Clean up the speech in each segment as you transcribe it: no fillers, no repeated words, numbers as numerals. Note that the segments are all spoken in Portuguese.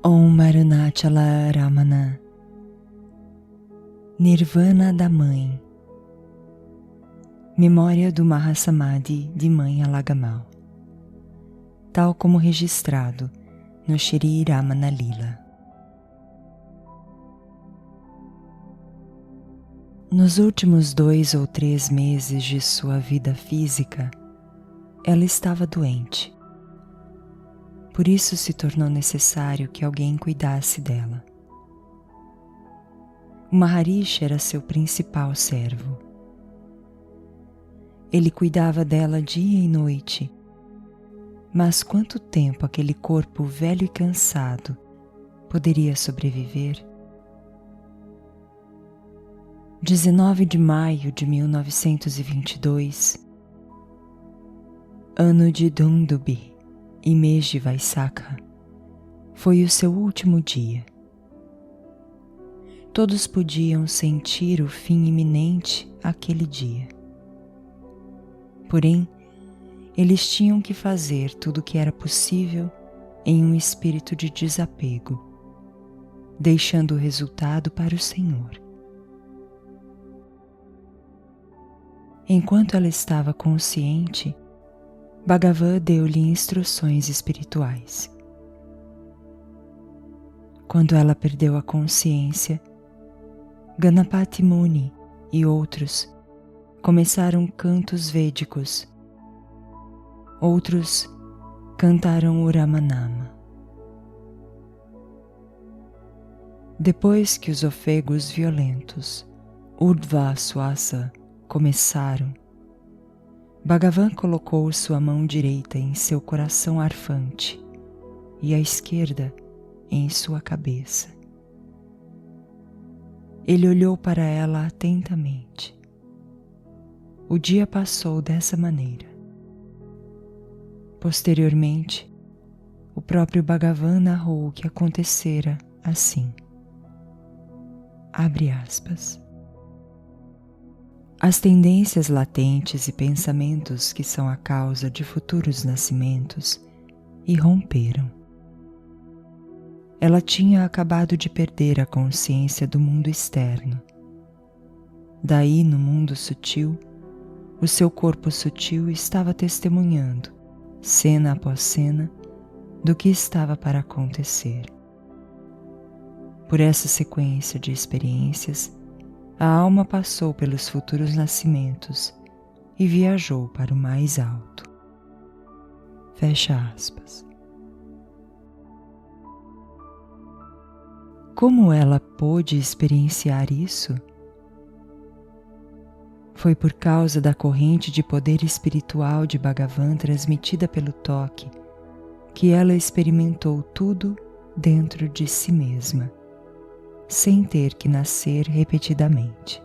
Om Arunachala Ramana. Nirvana da Mãe. Memória do Mahasamadhi de Mãe Alagammal, tal como registrado no Shri Ramana Lila. Nos últimos 2 ou 3 meses de sua vida física, ela estava doente. Por isso se tornou necessário que alguém cuidasse dela. O Maharishi era seu principal servo. Ele cuidava dela dia e noite, mas quanto tempo aquele corpo velho e cansado poderia sobreviver? 19 de maio de 1922, ano de Dundubi e mês de Vaisakha, foi o seu último dia. Todos podiam sentir o fim iminente aquele dia. Porém, eles tinham que fazer tudo o que era possível em um espírito de desapego, deixando o resultado para o Senhor. Enquanto ela estava consciente, Bhagavan deu-lhe instruções espirituais. Quando ela perdeu a consciência, Ganapati Muni e outros começaram cantos védicos. Outros cantaram o Ramanama. Depois que os ofegos violentos, Urdhva Swasa, começaram, Bhagavan colocou sua mão direita em seu coração arfante e a esquerda em sua cabeça. Ele olhou para ela atentamente. O dia passou dessa maneira. Posteriormente, o próprio Bhagavan narrou o que acontecera assim. Abre aspas. As tendências latentes e pensamentos que são a causa de futuros nascimentos irromperam. Ela tinha acabado de perder a consciência do mundo externo. Daí, no mundo sutil, o seu corpo sutil estava testemunhando, cena após cena, do que estava para acontecer. Por essa sequência de experiências, a alma passou pelos futuros nascimentos e viajou para o mais alto. Fecha aspas. Como ela pôde experienciar isso? Foi por causa da corrente de poder espiritual de Bhagavan transmitida pelo toque que ela experimentou tudo dentro de si mesma, sem ter que nascer repetidamente.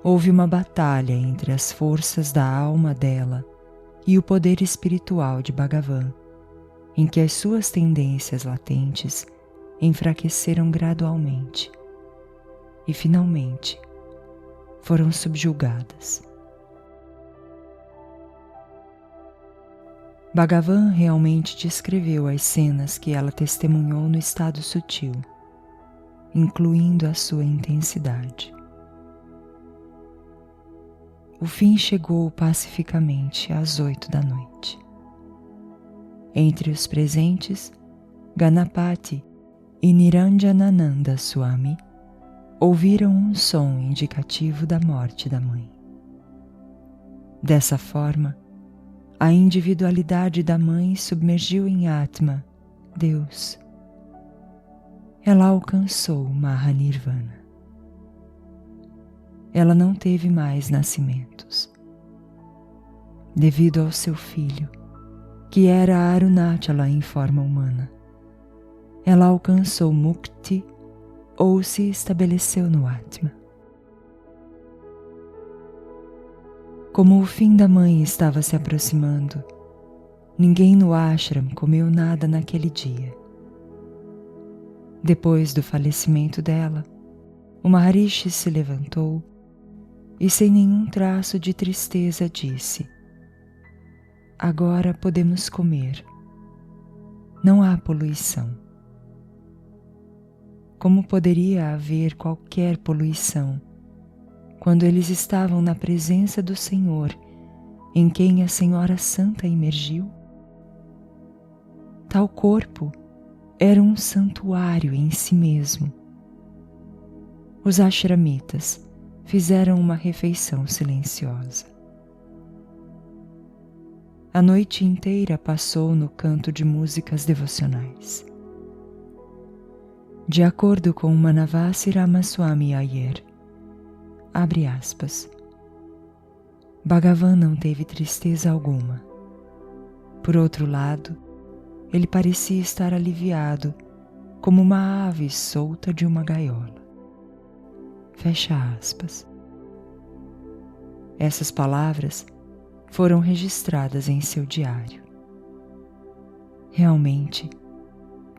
Houve uma batalha entre as forças da alma dela e o poder espiritual de Bhagavan, em que as suas tendências latentes enfraqueceram gradualmente e, finalmente, foram subjugadas. Bhagavan realmente descreveu as cenas que ela testemunhou no estado sutil, incluindo a sua intensidade. O fim chegou pacificamente às 8 da noite. Entre os presentes, Ganapati e Niranjanananda Swami ouviram um som indicativo da morte da mãe. Dessa forma, a individualidade da mãe submergiu em Atma, Deus. Ela alcançou Mahanirvana. Ela não teve mais nascimentos. Devido ao seu filho, que era Arunachala em forma humana, ela alcançou Mukti ou se estabeleceu no Atma. Como o fim da mãe estava se aproximando, ninguém no ashram comeu nada naquele dia. Depois do falecimento dela, o Maharishi se levantou e, sem nenhum traço de tristeza, disse: agora podemos comer. não há poluição. Como poderia haver qualquer poluição quando eles estavam na presença do Senhor, em quem a Senhora Santa imergiu? Tal corpo era um santuário em si mesmo. Os ashramitas fizeram uma refeição silenciosa. A noite inteira passou no canto de músicas devocionais. De acordo com Manavasi Ramaswami Iyer, abre aspas, Bhagavan não teve tristeza alguma. Por outro lado, ele parecia estar aliviado, como uma ave solta de uma gaiola. Fecha aspas. Essas palavras foram registradas em seu diário. Realmente,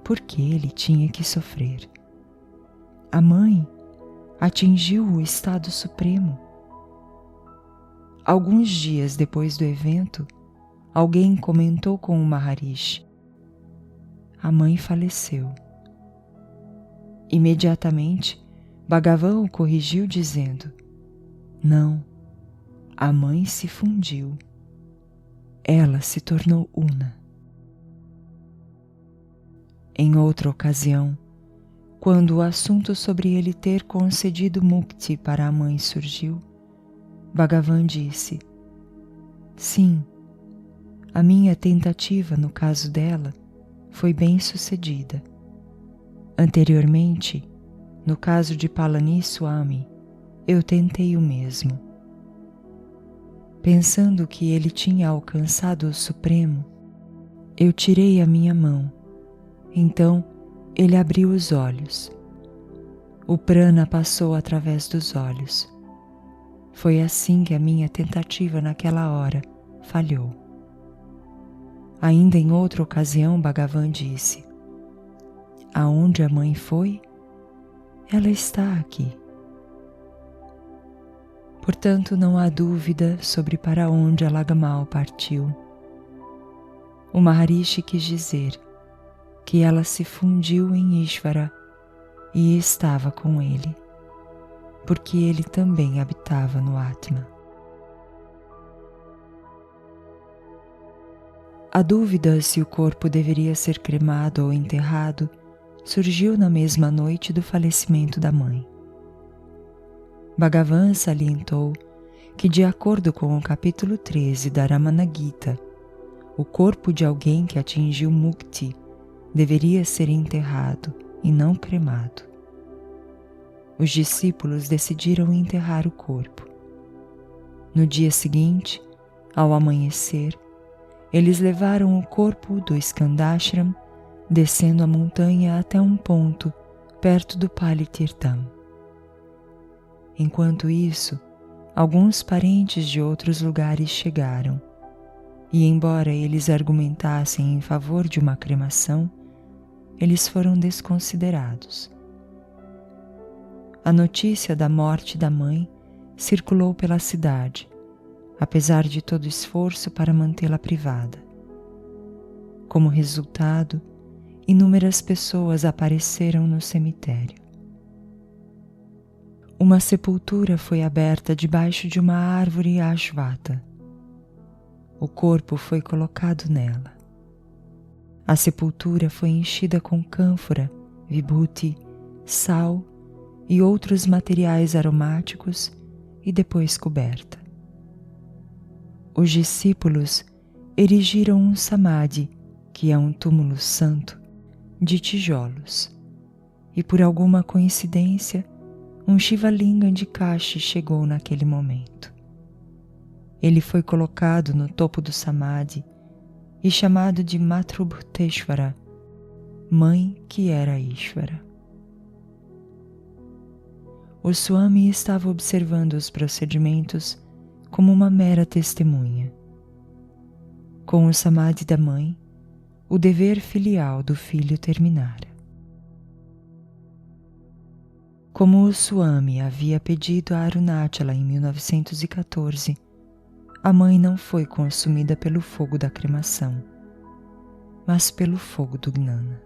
por que ele tinha que sofrer? A mãe atingiu o estado supremo. Alguns dias depois do evento, alguém comentou com o Maharishi: a mãe faleceu. Imediatamente, Bhagavan o corrigiu dizendo: não, a mãe se fundiu. Ela se tornou una. Em outra ocasião, quando o assunto sobre ele ter concedido mukti para a mãe surgiu, Bhagavan disse: sim, a minha tentativa no caso dela foi bem sucedida. Anteriormente, no caso de Palaniswami, eu tentei o mesmo. Pensando que ele tinha alcançado o Supremo, eu tirei a minha mão. Então, ele abriu os olhos. O prana passou através dos olhos. Foi assim que a minha tentativa naquela hora falhou. Ainda em outra ocasião, Bhagavan disse: aonde a mãe foi, ela está aqui. Portanto, não há dúvida sobre para onde a Lagamal partiu. O Maharishi quis dizer que ela se fundiu em Ishvara e estava com ele, porque ele também habitava no Atma. A dúvida se o corpo deveria ser cremado ou enterrado surgiu na mesma noite do falecimento da mãe. Bhagavan salientou que, de acordo com o capítulo 13 da Ramana Gita, o corpo de alguém que atingiu mukti deveria ser enterrado e não cremado. Os discípulos decidiram enterrar o corpo. No dia seguinte, ao amanhecer, eles levaram o corpo do Skandashram descendo a montanha até um ponto perto do Palitirtham. Enquanto isso, alguns parentes de outros lugares chegaram, e embora eles argumentassem em favor de uma cremação, eles foram desconsiderados. A notícia da morte da mãe circulou pela cidade, apesar de todo esforço para mantê-la privada. Como resultado, inúmeras pessoas apareceram no cemitério. Uma sepultura foi aberta debaixo de uma árvore ashvata. O corpo foi colocado nela. A sepultura foi enchida com cânfora, vibhuti, sal e outros materiais aromáticos e depois coberta. Os discípulos erigiram um samadhi, que é um túmulo santo, de tijolos, e por alguma coincidência, um Shivalinga de Kashi chegou naquele momento. Ele foi colocado no topo do samadhi e chamado de Matrubhuteshvara, mãe que era Ishvara. O Swami estava observando os procedimentos como uma mera testemunha. Com o samadhi da mãe, o dever filial do filho terminara. Como o Swami havia pedido a Arunachala em 1914, a mãe não foi consumida pelo fogo da cremação, mas pelo fogo do Gnana.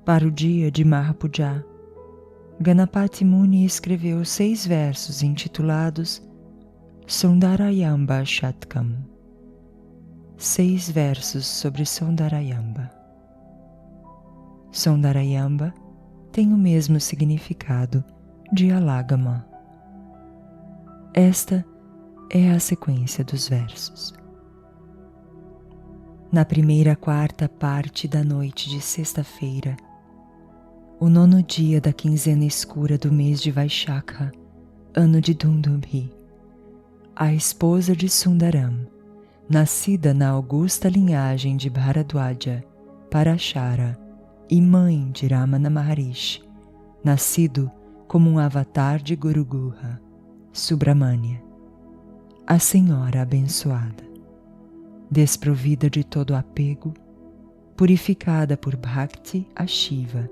Para o dia de Mahapuja, Ganapati Muni escreveu 6 versos intitulados Sundarayamba Shatkam. 6 versos sobre Sundarayamba. Sundarayamba tem o mesmo significado de Alagama. Esta é a sequência dos versos. Na primeira quarta parte da noite de sexta-feira, o 9º dia da quinzena escura do mês de Vaishakha, ano de Dundubhi, a esposa de Sundaram, nascida na augusta linhagem de Bharadwaja, Parashara, e mãe de Ramana Maharishi, nascido como um avatar de Guru Guha, Subramania, a Senhora abençoada, desprovida de todo apego, purificada por Bhakti a Shiva,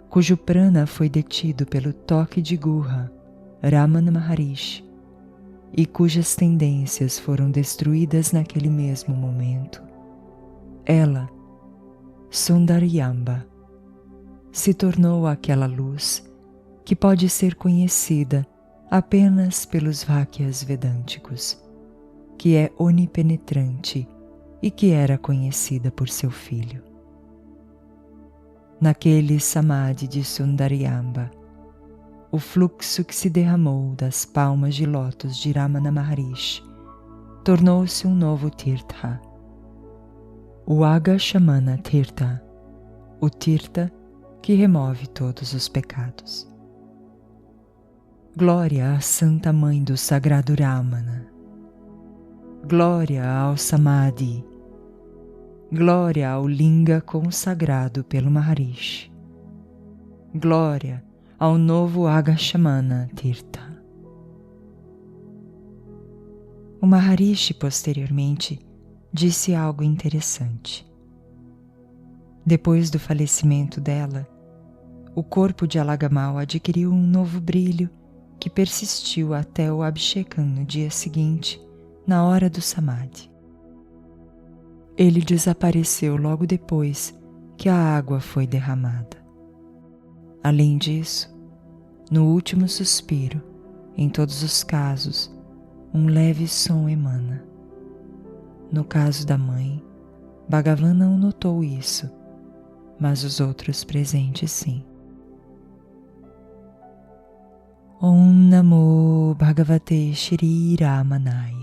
cujo prana foi detido pelo toque de Guha, Ramana Maharishi, e cujas tendências foram destruídas naquele mesmo momento. Ela, Sundaryamba, se tornou aquela luz que pode ser conhecida apenas pelos Vakyas vedânticos, que é onipenetrante e que era conhecida por seu filho. Naquele samadhi de Sundaryamba, o fluxo que se derramou das palmas de lótus de Ramana Maharishi tornou-se um novo tirtha, o Agashamana Tirtha, o tirtha que remove todos os pecados. Glória à Santa Mãe do Sagrado Ramana, glória ao Samadhi, glória ao Linga consagrado pelo Maharishi, glória ao novo Agashamana Tirtha. O Maharishi posteriormente disse algo interessante. Depois do falecimento dela, o corpo de Alagamal adquiriu um novo brilho que persistiu até o Abhishekam no dia seguinte, na hora do Samadhi. Ele desapareceu logo depois que a água foi derramada. Além disso, no último suspiro, em todos os casos, um leve som emana. No caso da mãe, Bhagavan não notou isso, mas os outros presentes sim. Om Namo Bhagavate Shri Ramanaya.